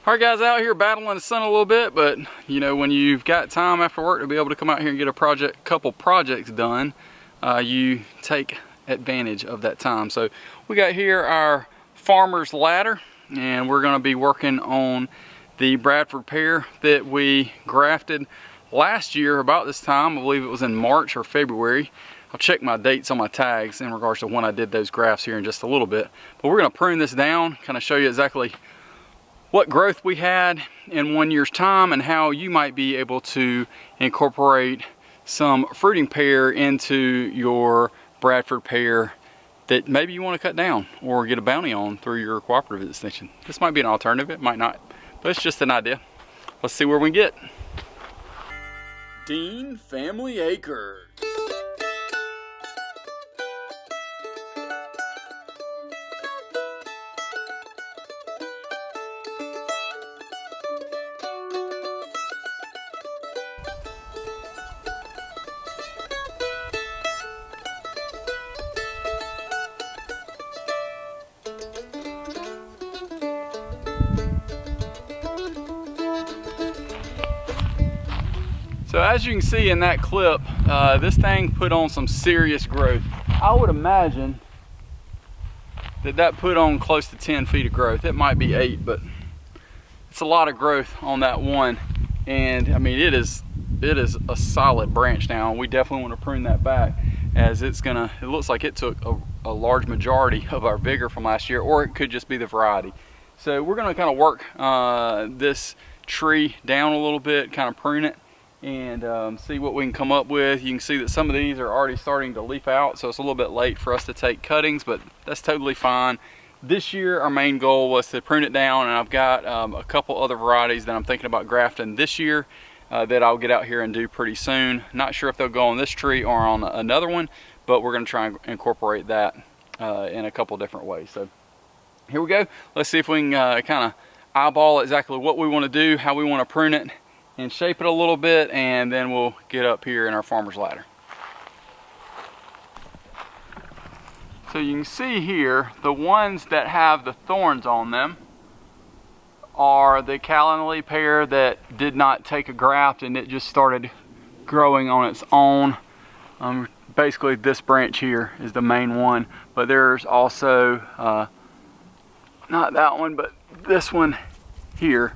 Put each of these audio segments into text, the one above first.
Alright guys, out here battling the sun a little bit, but you know, when you've got time after work to be able to come out here and get a couple projects done, you take advantage of that time. So we got here our farmer's ladder, and we're going to be working on the Bradford pear that we grafted last year about this time. I believe it was in March or February. I'll check my dates on my tags in regards to when I did those grafts here in just a little bit. But we're going to prune this down, kind of show you exactly what growth we had in 1 year's time and how you might be able to incorporate some fruiting pear into your Bradford pear that maybe you want to cut down or get a bounty on through your cooperative extension. This might be an alternative, it might not, but it's just an idea. Let's see where we get. Dean Family Acres. So as you can see in that clip, this thing put on some serious growth. I would imagine that put on close to 10 feet of growth. It might be 8, but it's a lot of growth on that one. And I mean, it is a solid branch now. We definitely want to prune that back, as it looks like it took a large majority of our vigor from last year, or it could just be the variety. So we're gonna kind of work this tree down a little bit, kind of prune it, and see what we can come up with. You can see that some of these are already starting to leaf out, so it's a little bit late for us to take cuttings, but that's totally fine. This year our main goal was to prune it down, and I've got a couple other varieties that I'm thinking about grafting this year that I'll get out here and do pretty soon. Not sure if they'll go on this tree or on another one, but we're going to try and incorporate that in a couple different ways. So here we go. Let's see if we can kind of eyeball exactly what we want to do, how we want to prune it, and shape it a little bit, and then we'll get up here in our farmer's ladder. So you can see here, the ones that have the thorns on them are the Callonley pear that did not take a graft, and it just started growing on its own. Basically this branch here is the main one, but there's also, not that one, but this one here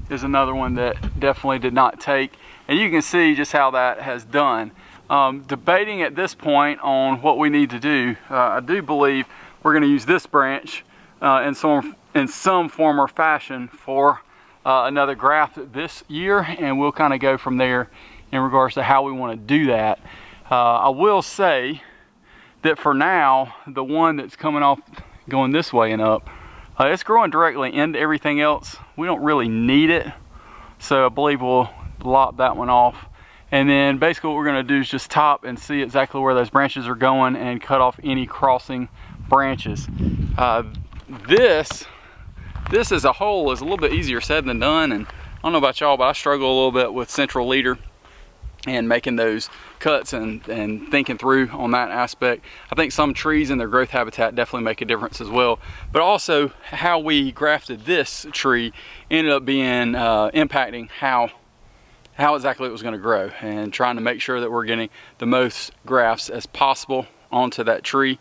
is another one that definitely did not take, and you can see just how that has done. Debating at this point on what we need to do. I do believe we're going to use this branch in some form or fashion for another graft this year, and we'll kind of go from there in regards to how we want to do that. I will say that for now, the one that's coming off going this way and up, it's growing directly into everything else. We don't really need it, so I believe we'll lop that one off. And then basically what we're going to do is just top and see exactly where those branches are going and cut off any crossing branches. This as a whole is a little bit easier said than done, and I don't know about y'all, but I struggle a little bit with central leader and making those cuts and thinking through on that aspect. I think some trees and their growth habitat definitely make a difference as well, but also how we grafted this tree ended up being impacting how exactly it was going to grow, and trying to make sure that we're getting the most grafts as possible onto that tree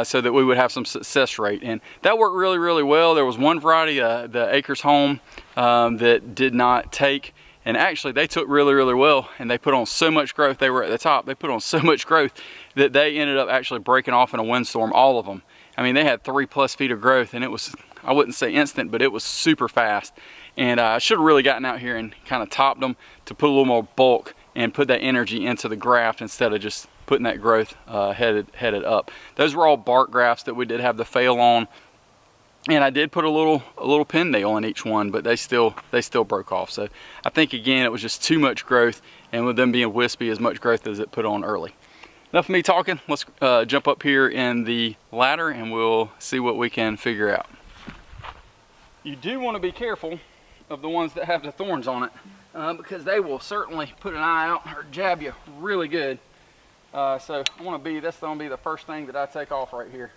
so that we would have some success rate. And that worked really, really well. There was one variety, the Acres Home, that did not take, and actually they took really, really well, and they put on so much growth. They were at the top, they put on so much growth that they ended up actually breaking off in a windstorm, all of them. I mean, they had 3+ feet of growth, and it was, I wouldn't say instant, but it was super fast. And I should have really gotten out here and kind of topped them to put a little more bulk and put that energy into the graft instead of just putting that growth headed up. Those were all bark grafts that we did have the fail on, and I did put a little pin nail in each one, but they still broke off. So I think again it was just too much growth, and with them being wispy, as much growth as it put on early. Enough of me talking. Let's jump up here in the ladder and we'll see what we can figure out. You do want to be careful of the ones that have the thorns on it, because they will certainly put an eye out or jab you really good. So I want to be, that's going to be the first thing that I take off right here.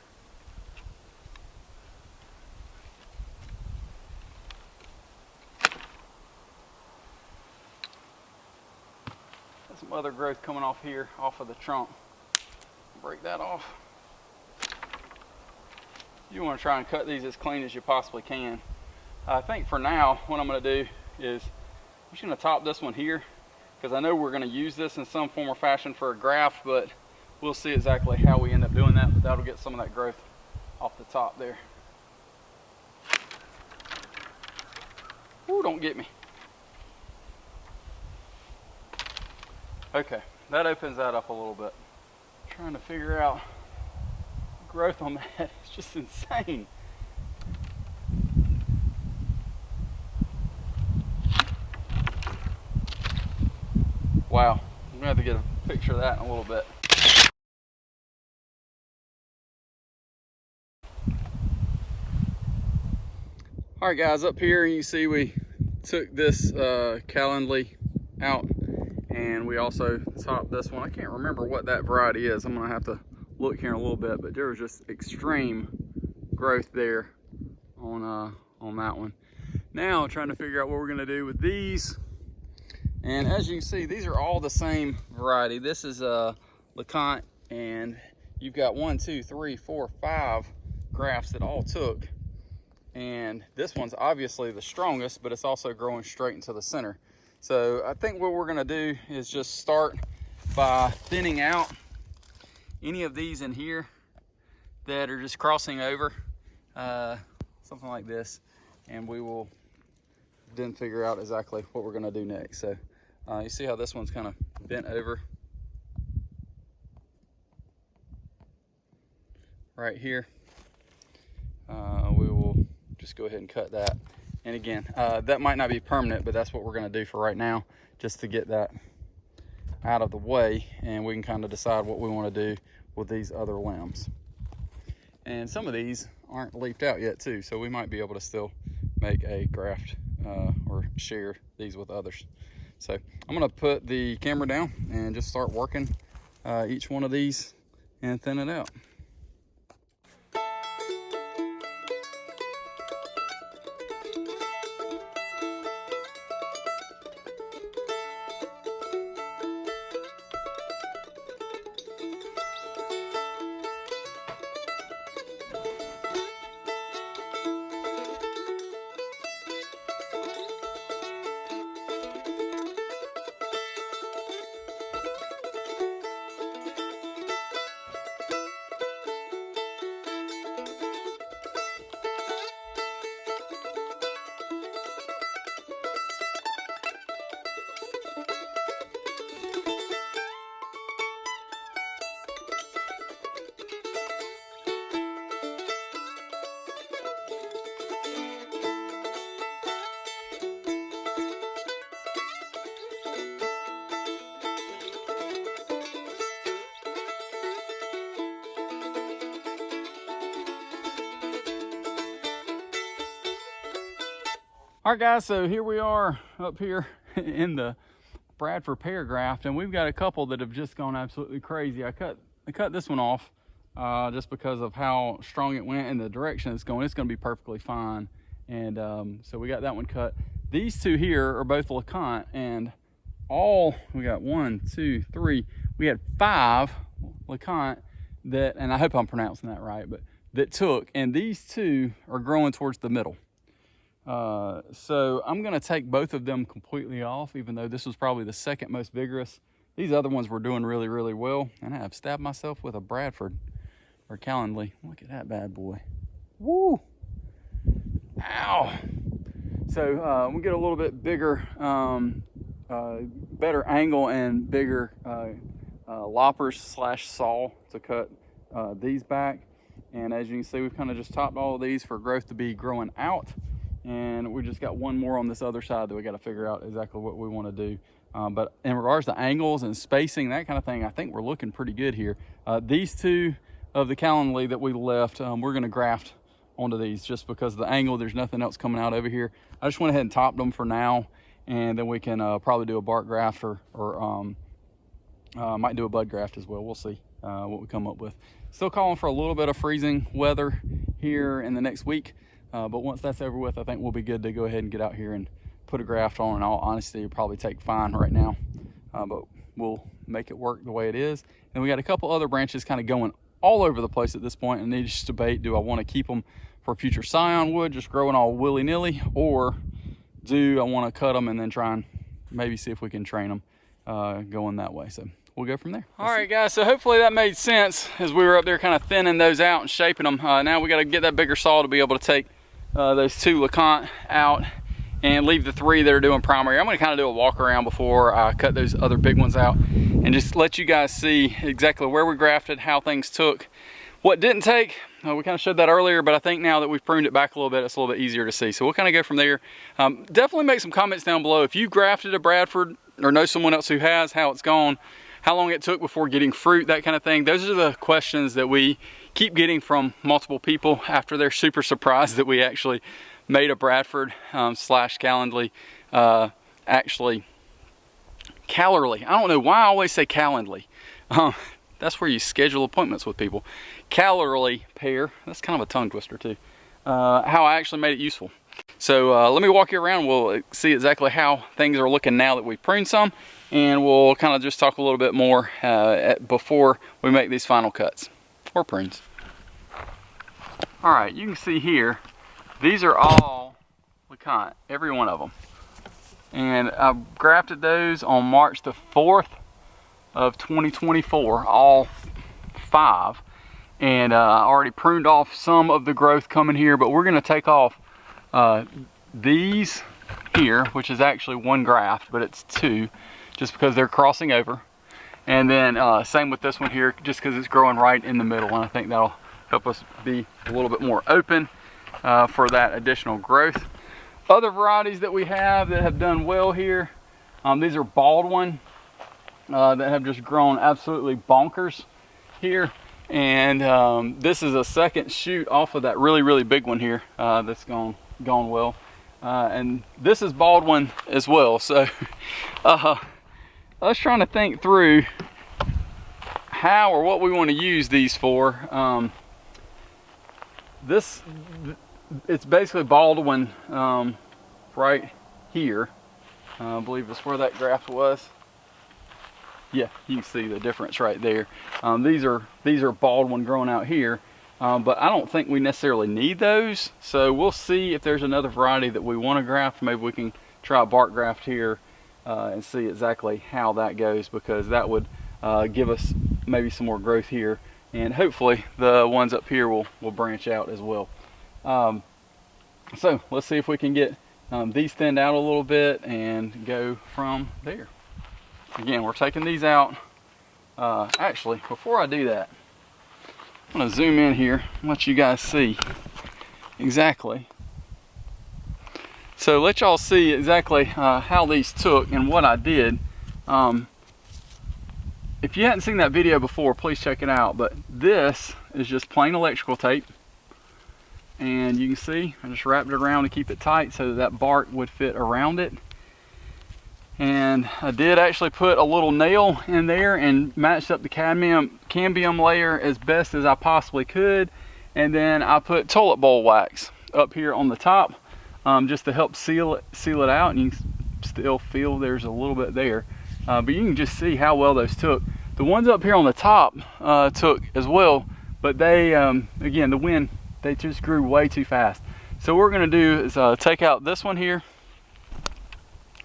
Got some other growth coming off here, off of the trunk. Break that off. You want to try and cut these as clean as you possibly can. I think for now, what I'm going to do is I'm just going to top this one here, because I know we're going to use this in some form or fashion for a graft, but we'll see exactly how we end up doing that. But that'll get some of that growth off the top there. Ooh, don't get me. Okay, that opens that up a little bit. Trying to figure out growth on that. It's just insane. Wow, I'm gonna have to get a picture of that in a little bit. All right guys, up here you see we took this Calendly out, and we also topped this one. I can't remember what that variety is. I'm gonna have to look here in a little bit, but there was just extreme growth there on that one. Now trying to figure out what we're gonna do with these. And as you can see, these are all the same variety. This is LeConte, and you've got 1, 2, 3, 4, 5 grafts that all took. And this one's obviously the strongest, but it's also growing straight into the center. So I think what we're gonna do is just start by thinning out any of these in here that are just crossing over, something like this, and we will then figure out exactly what we're gonna do next. So you see how this one's kind of bent over right here. We will just go ahead and cut that. And again, that might not be permanent, but that's what we're gonna do for right now, just to get that out of the way, and we can kind of decide what we wanna do with these other limbs. And some of these aren't leafed out yet too, so we might be able to still make a graft or share these with others. So I'm gonna put the camera down and just start working each one of these and thin it out. All right guys, so here we are up here in the Bradford Pear Graft, and we've got a couple that have just gone absolutely crazy. I cut this one off just because of how strong it went and the direction it's going. It's going to be perfectly fine, and so we got that one cut. These two here are both LeConte, and we got 1, 2, 3. We had 5 LeConte that, and I hope I'm pronouncing that right, but that took, and these two are growing towards the middle. So I'm going to take both of them completely off, even though this was probably the second most vigorous. These other ones were doing really, really well, and I have stabbed myself with a Bradford or Calendly. Look at that bad boy. Woo! Ow! So we get a little bit bigger, better angle and bigger loppers / saw to cut these back. And as you can see, we've kind of just topped all of these for growth to be growing out. And we just got one more on this other side that we got to figure out exactly what we want to do. But in regards to angles and spacing, that kind of thing, I think we're looking pretty good here. These two of the Calendly that we left, we're going to graft onto these just because of the angle. There's nothing else coming out over here. I just went ahead and topped them for now, and then we can probably do a bark graft or might do a bud graft as well. We'll see what we come up with. Still calling for a little bit of freezing weather here in the next week. But once that's over with, I think we'll be good to go ahead and get out here and put a graft on. In all honesty, it'll probably take fine right now. But we'll make it work the way it is. And we got a couple other branches kind of going all over the place at this point, and they just debate, do I want to keep them for future scion wood, just growing all willy-nilly, or do I want to cut them and then try and maybe see if we can train them going that way. So we'll go from there. All right, guys, so hopefully that made sense as we were up there kind of thinning those out and shaping them. Now we got to get that bigger saw to be able to take those 2 LeConte out and leave the 3 that are doing primary. I'm going to kind of do a walk around before I cut those other big ones out and just let you guys see exactly where we grafted, how things took. What didn't take, we kind of showed that earlier, but I think now that we've pruned it back a little bit, it's a little bit easier to see. So we'll kind of go from there. Definitely make some comments down below if you grafted a Bradford or know someone else who has, how it's gone, how long it took before getting fruit, that kind of thing. Those are the questions that we keep getting from multiple people after they're super surprised that we actually made a Bradford slash Calendly, actually Callerly. I don't know why I always say Calendly. That's where you schedule appointments with people. Callerly pear, that's kind of a tongue twister too. How I actually made it useful. So let me walk you around. We'll see exactly how things are looking now that we've pruned some, and we'll kind of just talk a little bit more before we make these final cuts or prunes. All right, you can see here, these are all LeConte, every one of them. And I grafted those on March the 4th of 2024, all 5. And I already pruned off some of the growth coming here, but we're gonna take off these here, which is actually 1 graft, but it's 2, just because they're crossing over. And then same with this one here, just because it's growing right in the middle, and I think that'll help us be a little bit more open for that additional growth. Other varieties that we have that have done well here, these are Baldwin that have just grown absolutely bonkers here. And this is a second shoot off of that really big one here that's gone well. And this is Baldwin as well. So I was trying to think through how or what we want to use these for. It's basically Baldwin right here. I believe that's where that graft was. Yeah, you can see the difference right there. These are Baldwin growing out here, but I don't think we necessarily need those. So we'll see if there's another variety that we want to graft. Maybe we can try a bark graft here and see exactly how that goes, because that would give us maybe some more growth here, and hopefully the ones up here will branch out as well. So let's see if we can get these thinned out a little bit and go from there. Again, we're taking these out. Actually, before I do that, I'm gonna zoom in here and let you guys see exactly. So let y'all see exactly how these took and what I did. If you hadn't seen that video before, please check it out. But this is just plain electrical tape. And you can see, I just wrapped it around to keep it tight so that bark would fit around it. And I did actually put a little nail in there and matched up the cambium layer as best as I possibly could. And then I put toilet bowl wax up here on the top just to help seal it out. And you can still feel there's a little bit there. But you can just see how well those took. The ones up here on the top took as well, but they, again, the wind, they just grew way too fast. So what we're gonna do is take out this one here.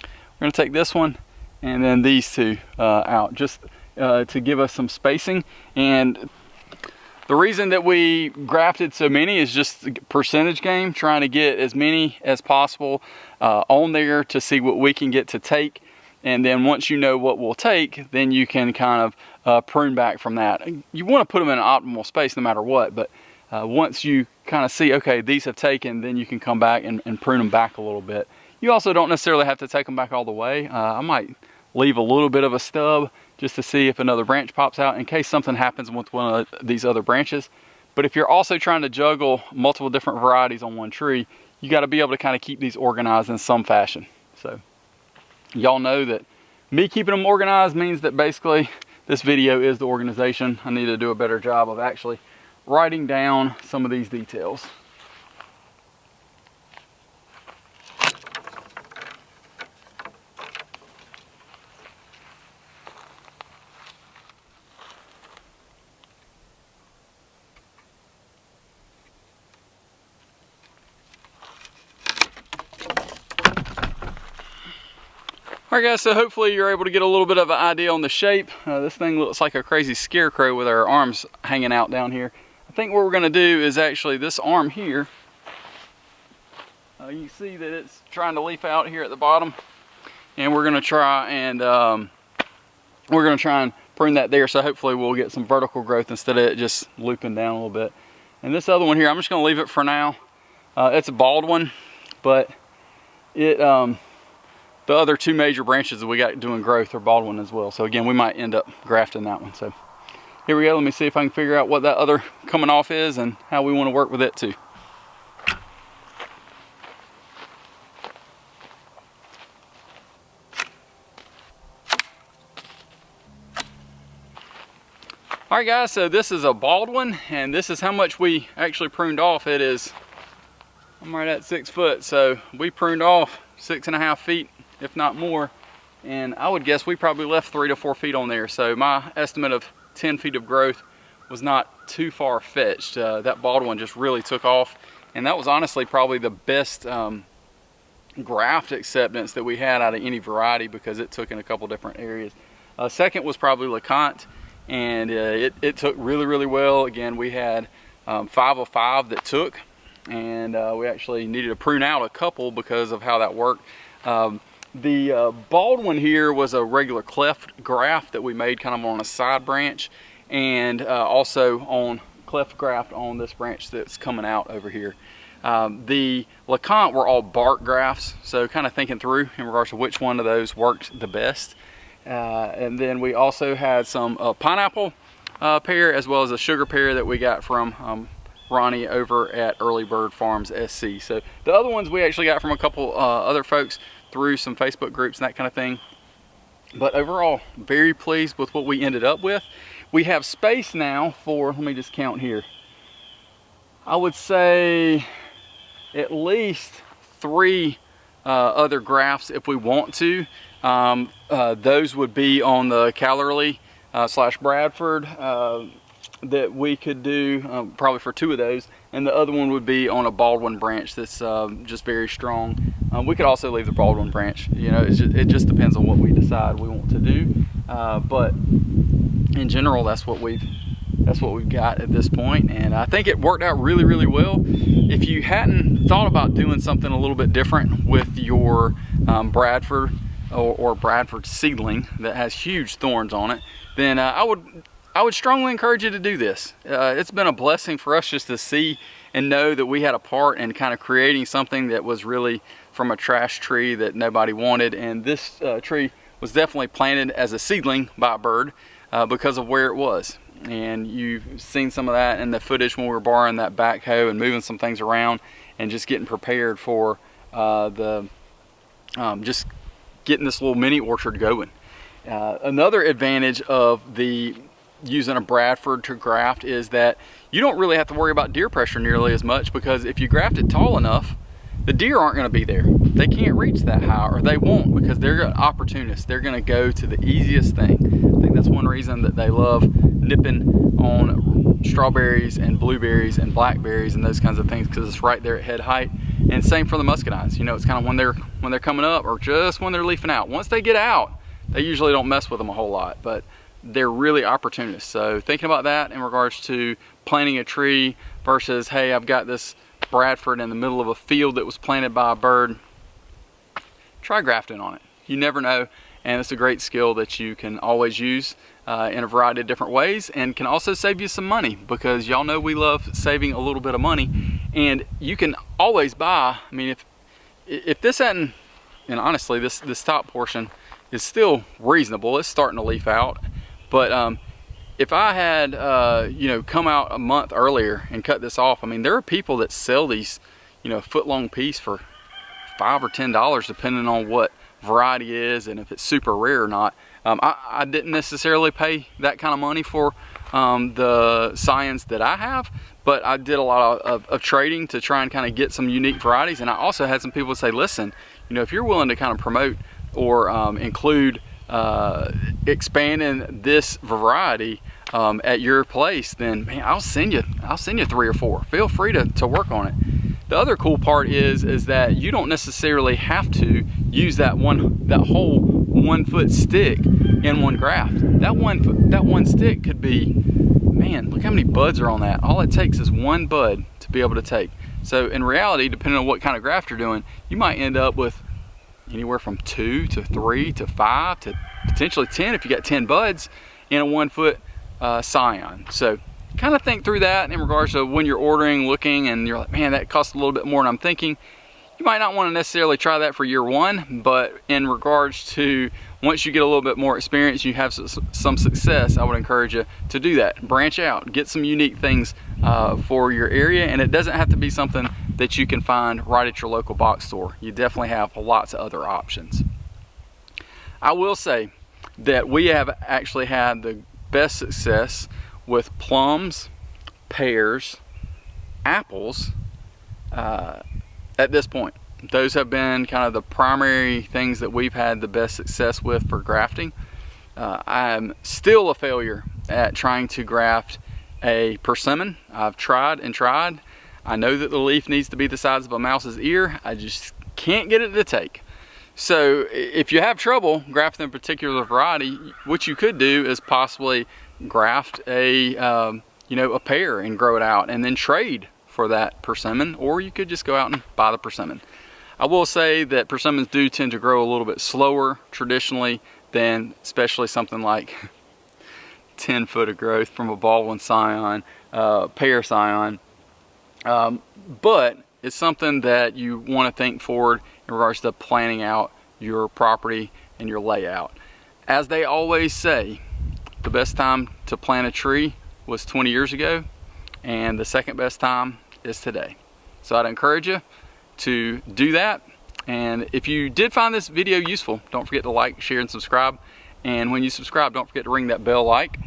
We're going to take this one and then these 2 out, just to give us some spacing. And the reason that we grafted so many is just the percentage game, trying to get as many as possible on there to see what we can get to take. And then once you know what we'll take, then you can kind of prune back from that. You want to put them in an optimal space no matter what, but once you kind of see, okay, these have taken, then you can come back and prune them back a little bit. You also don't necessarily have to take them back all the way. I might leave a little bit of a stub just to see if another branch pops out in case something happens with one of these other branches. But if you're also trying to juggle multiple different varieties on one tree, you got to be able to kind of keep these organized in some fashion. So y'all know that me keeping them organized means that basically this video is the organization. I need to do a better job of actually writing down some of these details. Alright guys, so hopefully you're able to get a little bit of an idea on the shape. This thing looks like a crazy scarecrow with our arms hanging out down here. I think what we're going to do is actually this arm here, you can see that it's trying to leaf out here at the bottom, and we're going to try and prune that there, so hopefully we'll get some vertical growth instead of it just looping down a little bit. And this other one here, I'm just going to leave it for now. It's a bald one, but it the other two major branches that we got doing growth are bald one as well. So again, we might end up grafting that one. So here we go. Let me see if I can figure out what that other coming off is and how we want to work with it too. All right guys, so this is a bald one, and this is how much we actually pruned off. It is, I'm right at 6 foot, so we pruned off 6.5 feet, if not more, and I would guess we probably left 3 to 4 feet on there. So my estimate of 10 feet of growth was not too far fetched. That bald one just really took off, and that was honestly probably the best graft acceptance that we had out of any variety, because it took in a couple different areas. Second was probably LeConte, and it took really well. Again, we had 5 of 5 that took, and we actually needed to prune out a couple because of how that worked. The bald one here was a regular cleft graft that we made kind of on a side branch, and also on cleft graft on this branch that's coming out over here. The LeConte were all bark grafts, so kind of thinking through in regards to which one of those worked the best. And then we also had some pineapple pear, as well as a sugar pear that we got from Ronnie over at Early Bird Farms SC. So the other ones we actually got from a couple other folks through some Facebook groups and that kind of thing. But overall, very pleased with what we ended up with. We have space now for, let me just count here, I would say at least 3 other grafts if we want to. Those would be on the Callerly / Bradford that we could do probably for 2 of those, and the other one would be on a Baldwin branch that's just very strong. We could also leave the Baldwin branch. You know, it just depends on what we decide we want to do, but in general, that's what we've got at this point, and I think it worked out really well. If you hadn't thought about doing something a little bit different with your Bradford or Bradford seedling that has huge thorns on it, then I would strongly encourage you to do this. It's been a blessing for us just to see and know that we had a part in kind of creating something that was really from a trash tree that nobody wanted, and this tree was definitely planted as a seedling by a bird because of where it was. And you've seen some of that in the footage when we were borrowing that backhoe and moving some things around and just getting prepared for just getting this little mini orchard going. Another advantage of using a Bradford to graft is that you don't really have to worry about deer pressure nearly as much, because if you graft it tall enough, the deer aren't going to be there. They can't reach that high, or they won't, because they're opportunists. They're going to go to the easiest thing. I think that's one reason that they love nipping on strawberries and blueberries and blackberries and those kinds of things, because it's right there at head height. And same for the muscadines. You know, it's kind of when they're coming up, or just when they're leafing out. Once they get out, they usually don't mess with them a whole lot, but they're really opportunists. So thinking about that in regards to planting a tree versus, hey, I've got this Bradford in the middle of a field that was planted by a bird, try grafting on it. You never know, and it's a great skill that you can always use in a variety of different ways, and can also save you some money, because y'all know we love saving a little bit of money. And you can always buy, I mean, if this hadn't, and honestly this top portion is still reasonable, it's starting to leaf out, but if I had you know, come out a month earlier and cut this off, I mean, there are people that sell these, you know, foot-long piece for $5 or $10 depending on what variety it is and if it's super rare or not. I didn't necessarily pay that kind of money for the scions that I have, but I did a lot of trading to try and kind of get some unique varieties. And I also had some people say, listen, you know, if you're willing to kind of promote or include expanding this variety at your place, then man, I'll send you 3 or 4. Feel free to work on it. The other cool part is that you don't necessarily have to use that whole 1 foot stick in one graft. That one stick could be, man, look how many buds are on that. All it takes is one bud to be able to take. So in reality, depending on what kind of graft you're doing, you might end up with anywhere from 2 to 3 to 5 to potentially 10 if you got 10 buds in a 1 foot scion. So kind of think through that in regards to when you're ordering, looking, and you're like, man, that costs a little bit more than I'm thinking. You might not want to necessarily try that for year one, but in regards to once you get a little bit more experience, you have some success, I would encourage you to do that. Branch out, get some unique things for your area, and it doesn't have to be something that you can find right at your local box store. You definitely have lots of other options. I will say that we have actually had the best success with plums, pears, apples, at this point. Those have been kind of the primary things that we've had the best success with for grafting. I'm still a failure at trying to graft a persimmon. I've tried and tried. I know that the leaf needs to be the size of a mouse's ear. I just can't get it to take. So if you have trouble grafting a particular variety, what you could do is possibly graft a pear and grow it out and then trade for that persimmon, or you could just go out and buy the persimmon. I will say that persimmons do tend to grow a little bit slower traditionally than especially something like 10 foot of growth from a Baldwin scion, pear scion. But it's something that you want to think forward in regards to planning out your property and your layout. As they always say, the best time to plant a tree was 20 years ago, and the second best time is today. So I'd encourage you to do that. And if you did find this video useful, don't forget to like, share, and subscribe. And when you subscribe, don't forget to ring that bell like.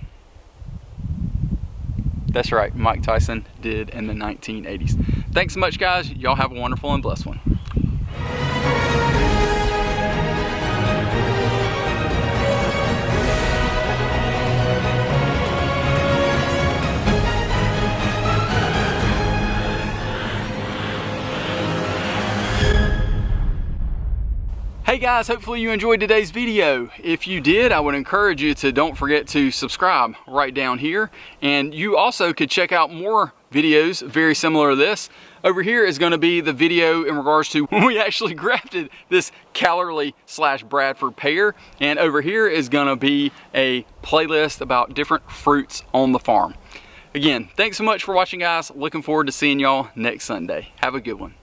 That's right, Mike Tyson did in the 1980s. Thanks so much, guys. Y'all have a wonderful and blessed one. Hey guys, hopefully you enjoyed today's video. If you did, I would encourage you to don't forget to subscribe right down here. And you also could check out more videos very similar to this. Over here is going to be the video in regards to when we actually grafted this Callerly/Bradford pear. And over here is going to be a playlist about different fruits on the farm. Again, thanks so much for watching, guys. Looking forward to seeing y'all next Sunday. Have a good one.